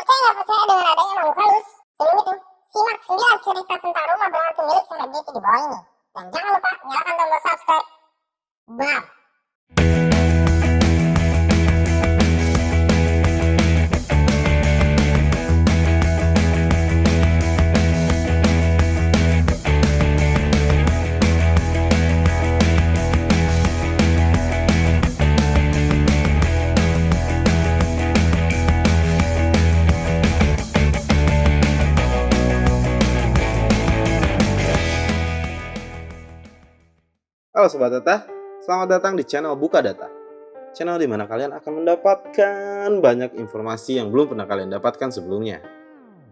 Percaya nggak percaya dengan adanya makhluk halus? Sebelum itu, simak 9 cerita tentang rumah berhantu milik selebriti di bawah ini. Dan jangan lupa nyalakan tombol subscribe. Bam! Halo Sobat Data, selamat datang di channel Buka Data. Channel di mana kalian akan mendapatkan banyak informasi yang belum pernah kalian dapatkan sebelumnya.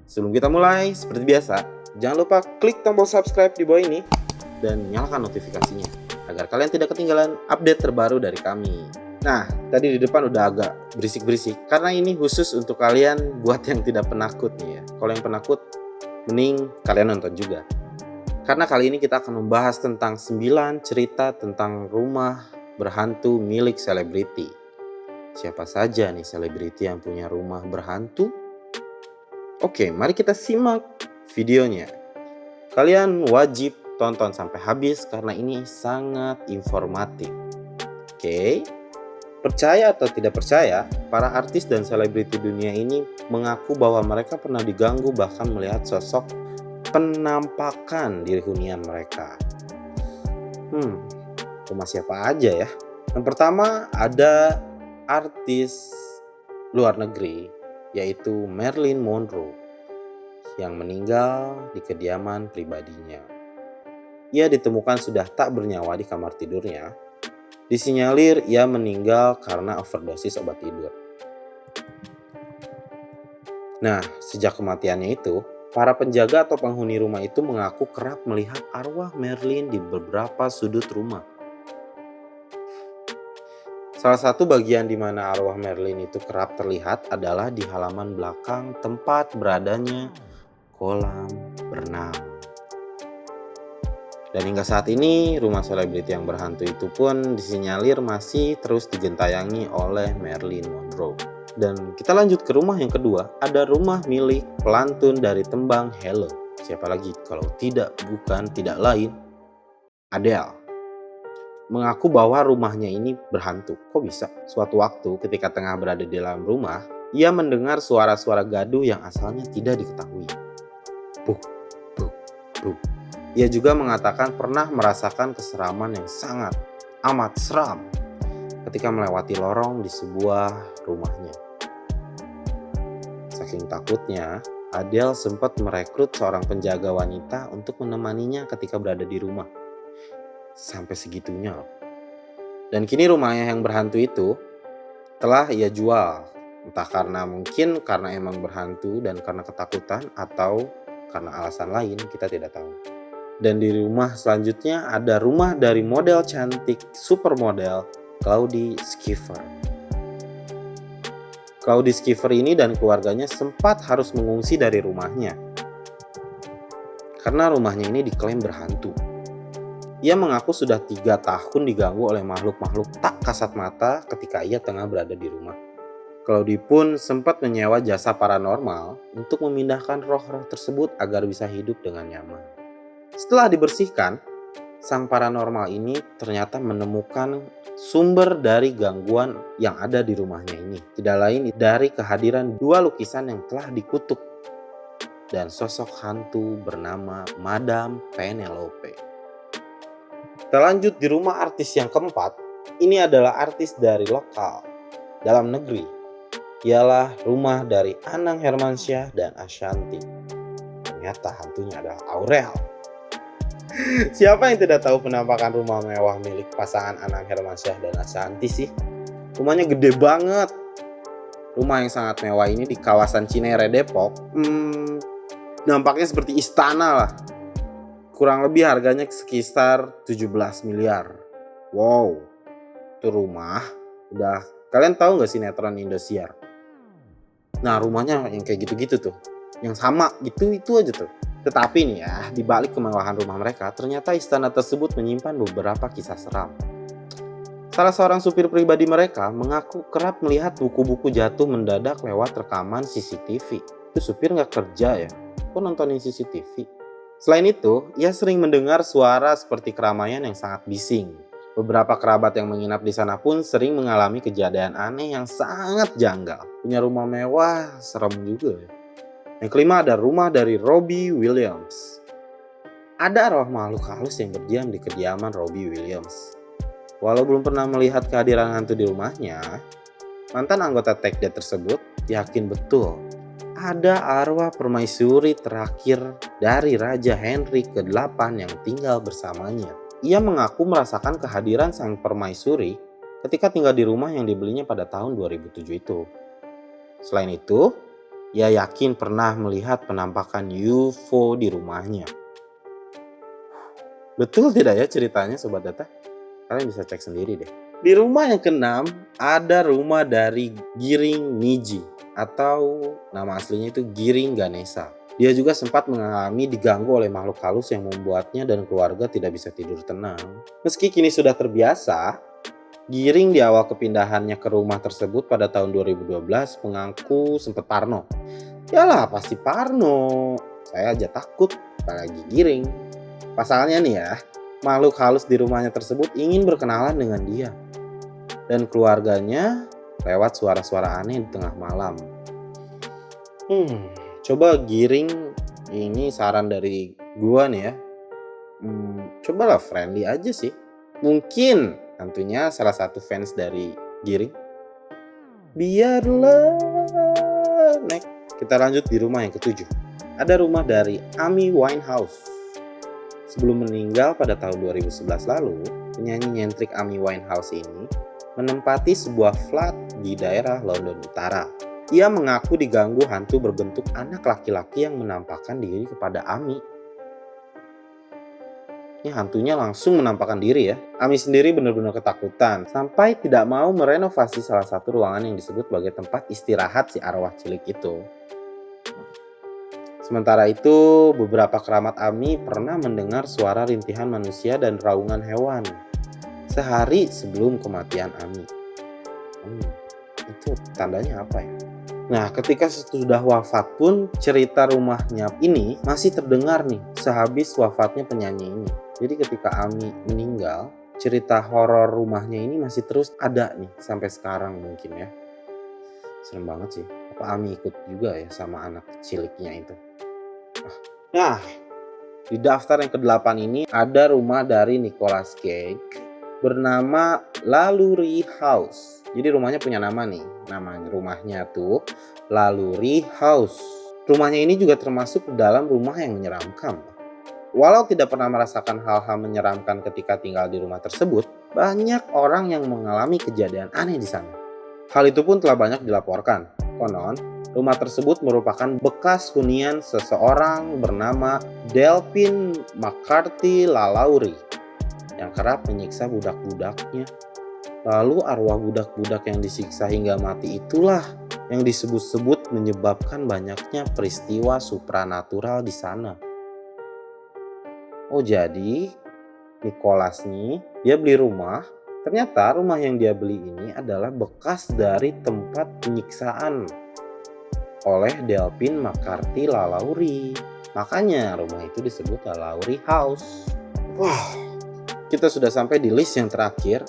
Sebelum kita mulai, seperti biasa, jangan lupa klik tombol subscribe di bawah ini dan nyalakan notifikasinya agar kalian tidak ketinggalan update terbaru dari kami. Nah, tadi di depan udah agak berisik-berisik karena ini khusus untuk kalian buat yang tidak penakut nih ya. Kalau yang penakut, mending kalian nonton juga. Karena kali ini kita akan membahas tentang 9 cerita tentang rumah berhantu milik selebriti. Siapa saja nih selebriti yang punya rumah berhantu? Oke, mari kita simak videonya. Kalian wajib tonton sampai habis karena ini sangat informatif. Oke, percaya atau tidak percaya, para artis dan selebriti dunia ini mengaku bahwa mereka pernah diganggu bahkan melihat sosok penampakan di hunian mereka. Rumah siapa aja ya? Yang pertama ada artis luar negeri, yaitu Marilyn Monroe, yang meninggal di kediaman pribadinya. Ia ditemukan sudah tak bernyawa di kamar tidurnya. Disinyalir ia meninggal karena overdosis obat tidur. Nah, sejak kematiannya itu, para penjaga atau penghuni rumah itu mengaku kerap melihat arwah Marilyn di beberapa sudut rumah. Salah satu bagian di mana arwah Marilyn itu kerap terlihat adalah di halaman belakang tempat beradanya kolam renang. Dan hingga saat ini, rumah selebriti yang berhantu itu pun disinyalir masih terus digentayangi oleh Marilyn Monroe. Dan kita lanjut ke rumah yang kedua, ada rumah milik pelantun dari tembang Hello. Siapa lagi kalau tidak lain, Adele. Mengaku bahwa rumahnya ini berhantu. Kok bisa? Suatu waktu ketika tengah berada di dalam rumah, ia mendengar suara-suara gaduh yang asalnya tidak diketahui. Buk, buk, buk. Ia juga mengatakan pernah merasakan keseraman yang sangat amat seram ketika melewati lorong di sebuah rumahnya. Saking takutnya, Adele sempat merekrut seorang penjaga wanita untuk menemaninya ketika berada di rumah. Sampai segitunya loh. Dan kini rumahnya yang berhantu itu telah ia jual. Entah mungkin karena emang berhantu dan karena ketakutan atau karena alasan lain, kita tidak tahu. Dan di rumah selanjutnya ada rumah dari model cantik supermodel Claudie Schiffer. Claudie Schiffer ini dan keluarganya sempat harus mengungsi dari rumahnya karena rumahnya ini diklaim berhantu. Ia mengaku sudah 3 tahun diganggu oleh makhluk-makhluk tak kasat mata ketika ia tengah berada di rumah. Claudie pun sempat menyewa jasa paranormal untuk memindahkan roh-roh tersebut agar bisa hidup dengan nyaman. Setelah dibersihkan, sang paranormal ini ternyata menemukan sumber dari gangguan yang ada di rumahnya ini. Tidak lain dari kehadiran 2 lukisan yang telah dikutuk dan sosok hantu bernama Madame Penelope. Kita lanjut di rumah artis yang keempat. Ini adalah artis dari lokal dalam negeri. Ialah rumah dari Anang Hermansyah dan Ashanty. Ternyata hantunya adalah Aurel. Siapa yang tidak tahu penampakan rumah mewah milik pasangan Anang Hermansyah dan Ashanty sih? Rumahnya gede banget. Rumah yang sangat mewah ini di kawasan Cinere, Depok. Nampaknya seperti istana lah. Kurang lebih harganya sekitar 17 miliar. Wow, itu rumah. Udah, kalian tahu gak sinetron Indosiar? Nah, rumahnya yang kayak gitu-gitu tuh. Yang sama gitu, itu aja tuh. Tetapi nih ya, di balik kemewahan rumah mereka, ternyata istana tersebut menyimpan beberapa kisah seram. Salah seorang supir pribadi mereka mengaku kerap melihat buku-buku jatuh mendadak lewat rekaman CCTV. Itu supir nggak kerja ya? Kok nontonin CCTV? Selain itu, ia sering mendengar suara seperti keramaian yang sangat bising. Beberapa kerabat yang menginap di sana pun sering mengalami kejadian aneh yang sangat janggal. Punya rumah mewah, serem juga ya. Yang kelima ada rumah dari Robbie Williams. Ada arwah makhluk halus yang berdiam di kediaman Robbie Williams. Walau belum pernah melihat kehadiran hantu di rumahnya, mantan anggota Take That tersebut yakin betul ada arwah permaisuri terakhir dari Raja Henry ke-8 yang tinggal bersamanya. Ia mengaku merasakan kehadiran sang permaisuri ketika tinggal di rumah yang dibelinya pada tahun 2007 itu. Selain itu, ia yakin pernah melihat penampakan UFO di rumahnya. Betul tidak ya ceritanya Sobat Data? Kalian bisa cek sendiri deh. Di rumah yang keenam ada rumah dari Giring Niji atau nama aslinya itu Giring Ganesha. Dia juga sempat mengalami diganggu oleh makhluk halus yang membuatnya dan keluarga tidak bisa tidur tenang. Meski kini sudah terbiasa, Giring di awal kepindahannya ke rumah tersebut pada tahun 2012 mengaku sempat parno. Yalah pasti parno, saya aja takut, apalagi Giring. Pasalnya nih ya, makhluk halus di rumahnya tersebut ingin berkenalan dengan dia dan keluarganya lewat suara-suara aneh di tengah malam. Coba Giring, ini saran dari gua nih ya. Cobalah friendly aja sih. Mungkin tentunya salah satu fans dari Giring. Biarlah. Next, kita lanjut di rumah yang ketujuh. Ada rumah dari Amy Winehouse. Sebelum meninggal pada tahun 2011 lalu, penyanyi nyentrik Amy Winehouse ini menempati sebuah flat di daerah London Utara. Ia mengaku diganggu hantu berbentuk anak laki-laki yang menampakkan diri kepada Amy. Ini hantunya langsung menampakkan diri ya. Amy sendiri benar-benar ketakutan sampai tidak mau merenovasi salah satu ruangan yang disebut sebagai tempat istirahat si arwah cilik itu. Sementara itu, beberapa kerabat Amy pernah mendengar suara rintihan manusia dan raungan hewan sehari sebelum kematian Amy. Itu tandanya apa ya? Nah, ketika sudah wafat pun cerita rumahnya ini masih terdengar nih sehabis wafatnya penyanyi ini. Jadi ketika Amy meninggal, cerita horor rumahnya ini masih terus ada nih sampai sekarang mungkin ya. Serem banget sih. Apa Amy ikut juga ya sama anak ciliknya itu? Nah, di daftar yang ke-8 ini ada rumah dari Nicolas Cage bernama Lalaurie House. Jadi rumahnya punya nama nih. Nama rumahnya tuh Lalaurie House. Rumahnya ini juga termasuk dalam rumah yang menyeramkan. Walau tidak pernah merasakan hal-hal menyeramkan ketika tinggal di rumah tersebut, banyak orang yang mengalami kejadian aneh di sana. Hal itu pun telah banyak dilaporkan. Konon, rumah tersebut merupakan bekas hunian seseorang bernama Delphine McCarthy Lalaurie yang kerap menyiksa budak-budaknya. Lalu arwah budak-budak yang disiksa hingga mati itulah yang disebut-sebut menyebabkan banyaknya peristiwa supranatural di sana. Oh jadi Nicholas nih, dia beli rumah. Ternyata rumah yang dia beli ini adalah bekas dari tempat penyiksaan oleh Delphine McCarthy Lalaurie. Makanya rumah itu disebut Lalaurie House. Wah, kita sudah sampai di list yang terakhir.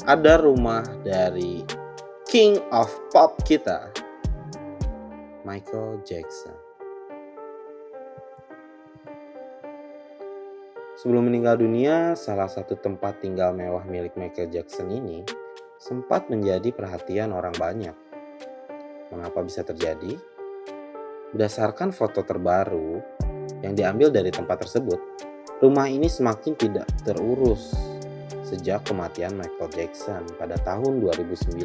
Ada rumah dari King of Pop kita, Michael Jackson. Sebelum meninggal dunia, salah satu tempat tinggal mewah milik Michael Jackson ini sempat menjadi perhatian orang banyak. Mengapa bisa terjadi? Berdasarkan foto terbaru yang diambil dari tempat tersebut, rumah ini semakin tidak terurus sejak kematian Michael Jackson pada tahun 2009.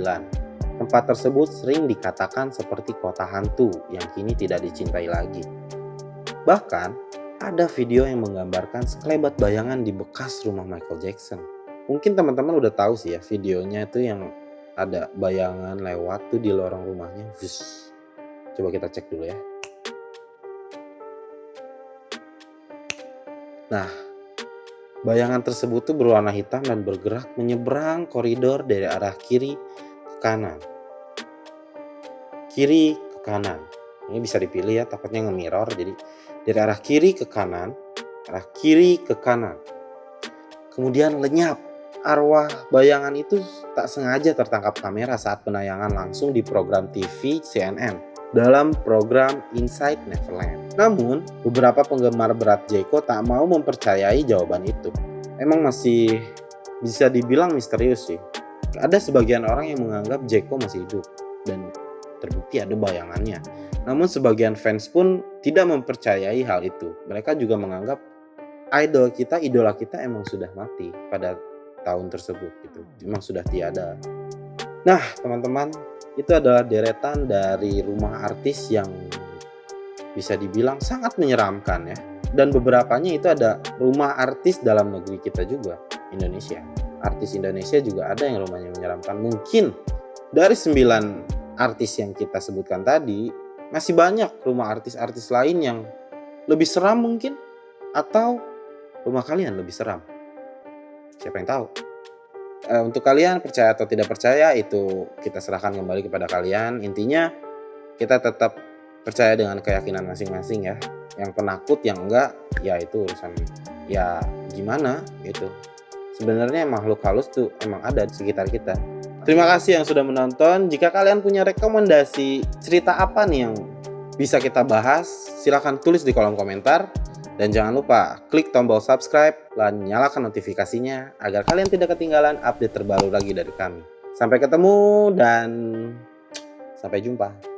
Tempat tersebut sering dikatakan seperti kota hantu yang kini tidak dicintai lagi. Bahkan, ada video yang menggambarkan sekelebat bayangan di bekas rumah Michael Jackson. Mungkin teman-teman udah tahu sih ya videonya itu yang ada bayangan lewat tuh di lorong rumahnya. Coba kita cek dulu ya. Nah, Bayangan tersebut tuh berwarna hitam dan bergerak menyeberang koridor dari arah kiri ke kanan. Kiri ke kanan. Ini bisa dipilih ya, takutnya nge-mirror. Jadi dari arah kiri ke kanan, arah kiri ke kanan. Kemudian lenyap. Arwah bayangan itu tak sengaja tertangkap kamera saat penayangan langsung di program TV CNN dalam program Inside Neverland. Namun, beberapa penggemar berat Jeko tak mau mempercayai jawaban itu. Emang masih bisa dibilang misterius sih. Ada sebagian orang yang menganggap Jeko masih hidup dan terbukti ada bayangannya. Namun sebagian fans pun tidak mempercayai hal itu. Mereka juga menganggap idola kita emang sudah mati pada tahun tersebut gitu. Memang sudah tiada. Nah, teman-teman, itu adalah deretan dari rumah artis yang bisa dibilang sangat menyeramkan ya. Dan beberapanya itu ada rumah artis dalam negeri kita juga, Indonesia. Artis Indonesia juga ada yang rumahnya menyeramkan. Mungkin dari 9 artis yang kita sebutkan tadi, masih banyak rumah artis-artis lain yang lebih seram mungkin. Atau rumah kalian lebih seram. Siapa yang tahu? Untuk kalian percaya atau tidak percaya itu kita serahkan kembali kepada kalian. Intinya kita tetap percaya dengan keyakinan masing-masing ya. Yang penakut, yang enggak, ya itu urusan ya gimana gitu. Sebenarnya makhluk halus tuh emang ada di sekitar kita. Terima kasih yang sudah menonton. Jika kalian punya rekomendasi cerita apa nih yang bisa kita bahas, silahkan tulis di kolom komentar. Dan jangan lupa klik tombol subscribe dan nyalakan notifikasinya agar kalian tidak ketinggalan update terbaru lagi dari kami. Sampai ketemu dan sampai jumpa.